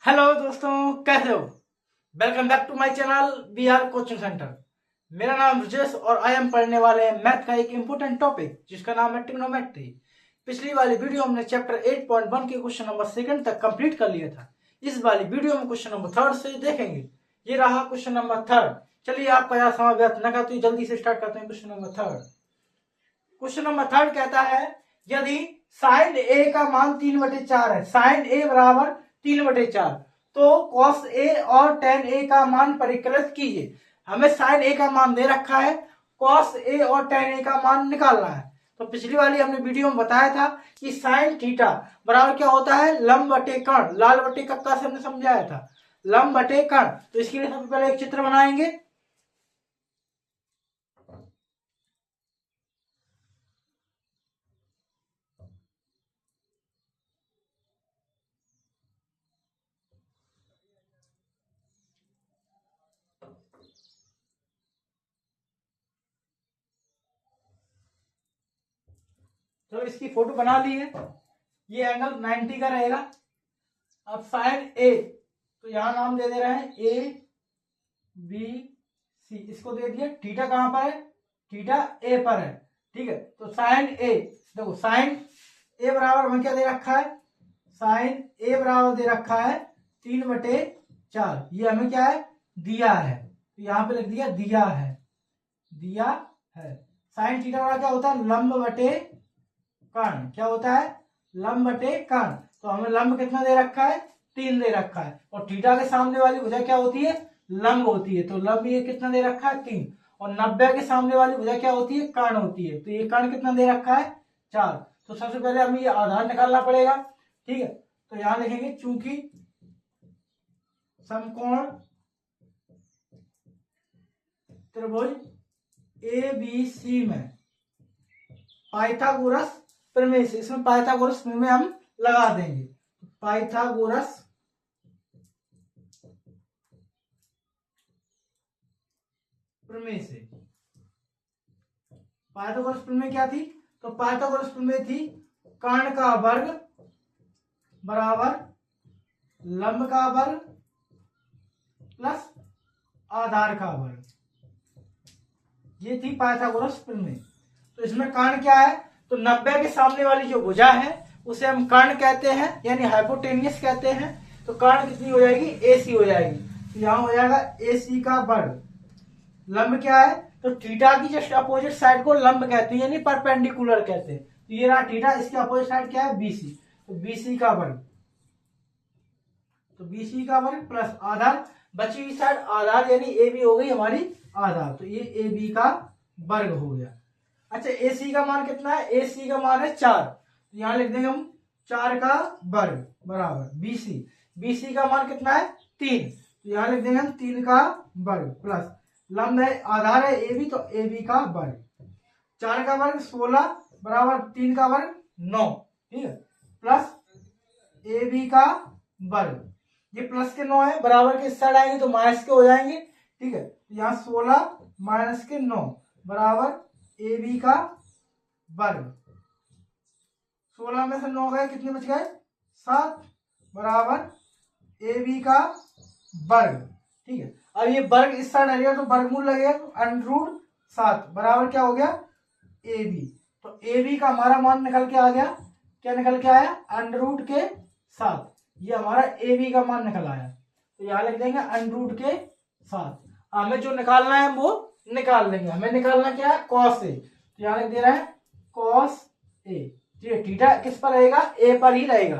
Hello दोस्तों, कैसे हो? Welcome back to my channel we are coaching centre. मेरा नाम ब्रजेश और आई एम पढ़ने वाले हैं मैथ का एक इम्पोर्टेंट टॉपिक जिसका नाम है ट्रिग्नोमेट्री। पिछली वाली वीडियो हमने चैप्टर 8.1 के क्वेश्चन नंबर 2 तक कंप्लीट कर लिया था। इस वाली वीडियो में क्वेश्चन नंबर 3 से देखेंगे। ये रहा क्वेश्चन नंबर 3। चलिए आपका यहाँ समय व्यर्थ न करते जल्दी से स्टार्ट करते हैं क्वेश्चन नंबर 3। क्वेश्चन नंबर 3 कहता है यदि साइन ए का मान 3/4 है, साइन ए बराबर 3/4, तो कॉस ए और टेन ए का मान परिकलित कीजिए। हमें साइन ए का मान दे रखा है, कॉस ए और टेन ए का मान निकालना है। तो पिछली वाली हमने वीडियो में बताया था कि साइन थीटा बराबर क्या होता है, लंब बटे कर्ण। लाल बटे कक्का से हमने समझाया था, लंब बटे कर्ण। तो इसके लिए सबसे पहले एक चित्र बनाएंगे। तो इसकी फोटो बना ली है। ये एंगल 90 का रहेगा। अब साइन ए, तो यहां नाम दे रहे हैं ए बी सी, इसको दे दिया। थीटा कहां पर है, थीटा ए पर है। ठीक है, तो साइन ए, देखो साइन ए बराबर हमें क्या दे रखा है, साइन ए बराबर दे रखा है 3/4। ये हमें क्या है, दिया है। तो यहां पे लिख दिया दिया है, दिया है। साइन थीटा बराबर क्या होता है, लंब बटे कर्ण। क्या होता है, लंब बटे कर्ण। तो हमें लंब कितना दे रखा है, 3 दे रखा है। और थीटा के सामने वाली भुजा क्या होती है, लंब होती है। तो लंब ये कितना दे रखा है, 3। और 90 के सामने वाली भुजा क्या होती है, कर्ण होती है। तो ये कर्ण कितना दे रखा है, 4। तो सबसे पहले हमें ये आधार निकालना पड़ेगा। ठीक है, तो यहां लिखेंगे चूंकि समकोण त्रिभुज ए बी सी में पाइथागोरस प्रमेय से, इसमें पाइथागोरस प्रमेय हम लगा देंगे। पाइथागोरस प्रमेय से, पाइथागोरस प्रमेय क्या थी, तो पाइथागोरस प्रमेय थी कर्ण का वर्ग बराबर लंब का वर्ग प्लस आधार का वर्ग। ये थी पाइथागोरस प्रमेय। तो इसमें कर्ण क्या है, तो 90 के सामने वाली जो भुजा है उसे हम कर्ण कहते हैं, यानी हाइपोटेनियस कहते हैं। तो कर्ण कितनी हो जाएगी, AC हो जाएगी। तो यहां हो जाएगा AC का वर्ग। लंब क्या है, तो थीटा की जस्ट अपोजिट साइड को लंब कहते हैं, यानी परपेंडिकुलर कहते हैं। तो ये रहा थीटा, इसके अपोजिट साइड क्या है, BC। तो BC का वर्ग, तो BC का वर्ग प्लस आधार, बची हुई साइड आधार यानी AB हो गई हमारी आधार। तो ये AB का वर्ग हो गया। अच्छा, AC का मान कितना है, AC का मान है 4। तो यहां लिख देंगे हम 4 का वर्ग बराबर BC। BC का मान कितना है, 3। तो यहां लिख देंगे हम 3 का वर्ग प्लस लंब है, आधार है AB, तो AB का वर्ग। 4 का वर्ग 16 बराबर 3 का वर्ग 9। ठीक है, प्लस AB का वर्ग। ये प्लस के 9 है, बराबर के इस साइड आएंगे तो माइनस के हो जाएंगे। ठीक है, यहाँ 16 माइनस के 9 बराबर AB का वर्ग। 16 में से 9 गए, कितने बच गए, 7 बराबर AB का वर्ग। ठीक है, अब ये वर्ग इस साइड आ गया तो वर्गमूल लगेगा, तो √7 बराबर क्या हो गया, AB। तो AB का हमारा मान निकल के आ गया, क्या निकल के आया, √7। ये हमारा AB का मान निकल आया। तो यहां लिख देंगे √7। हमें जो निकालना है वो निकाल लेंगे। हमें निकालना क्या है, cos A। तो यहां लिख दे रहा है cos A। ठीक है, थीटा किस पर रहेगा, A पर ही रहेगा।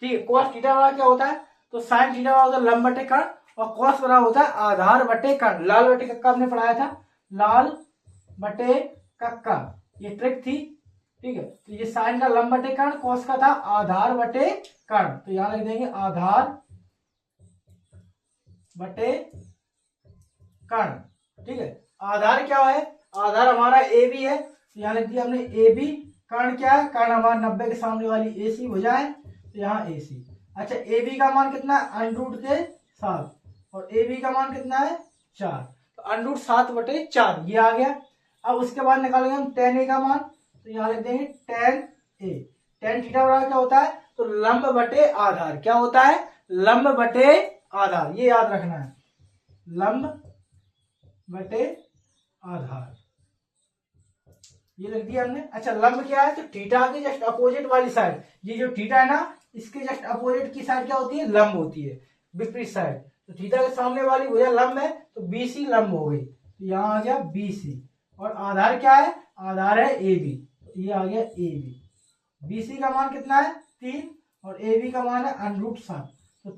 ठीक है, cos थीटा वाला क्या होता है, तो साइन थीटा वाला होता है लंब बटे कर्ण, और cos बराबर होता है आधार बटे कर्ण। लाल बटे कक्का हमने पढ़ाया था, लाल बटे कक्का, ये ट्रिक थी। ठीक है, तो ये साइन का लंब बटे कर्ण, cos का था आधार बटे कर्ण। तो यहां लिख देंगे आधार बटे कर्ण। ठीक है, आधार क्या है, आधार हमारा AB है। तो यहां लिख दिया हमने AB। कर्ण क्या है, कर्ण हमारा 90 के सामने वाली AC भुजा है, तो यहाँ AC। अच्छा, AB का मान कितना है, √7, और AB का मान कितना है, 4। तो √7/4 ये आ गया। अब उसके बाद निकालेंगे हम tan A का मान। तो यहाँ लिख देंगे tan A। tan थीटा बराबर क्या होता है, तो लंब बटे आधार। क्या होता है, लंब बटे आधार, ये याद रखना है, लंब बटे आधार, ये लिख दिया हमने। अच्छा लंब क्या है, तो थीटा के जस्ट अपोजिट वाली साइड, ये जो थीटा है ना इसके जस्ट अपोजिट की साइड क्या होती है, लंब होती है, विपरीत साइड। तो थीटा के सामने वाली भुजा लंब है तो बीसी लंब हो गई, तो यहाँ आ गया बीसी। और आधार क्या है, आधार है ए बी, तो ये आ गया ए बी। बीसी का मान कितना है 3 और ए बी का मान है √7, तो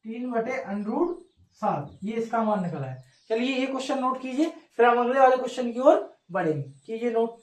3/√7, ये इसका मान निकला है। चलिए ये क्वेश्चन नोट कीजिए, फिर हम अगले वाले क्वेश्चन की ओर बढ़ेंगे। कीजिए नोट।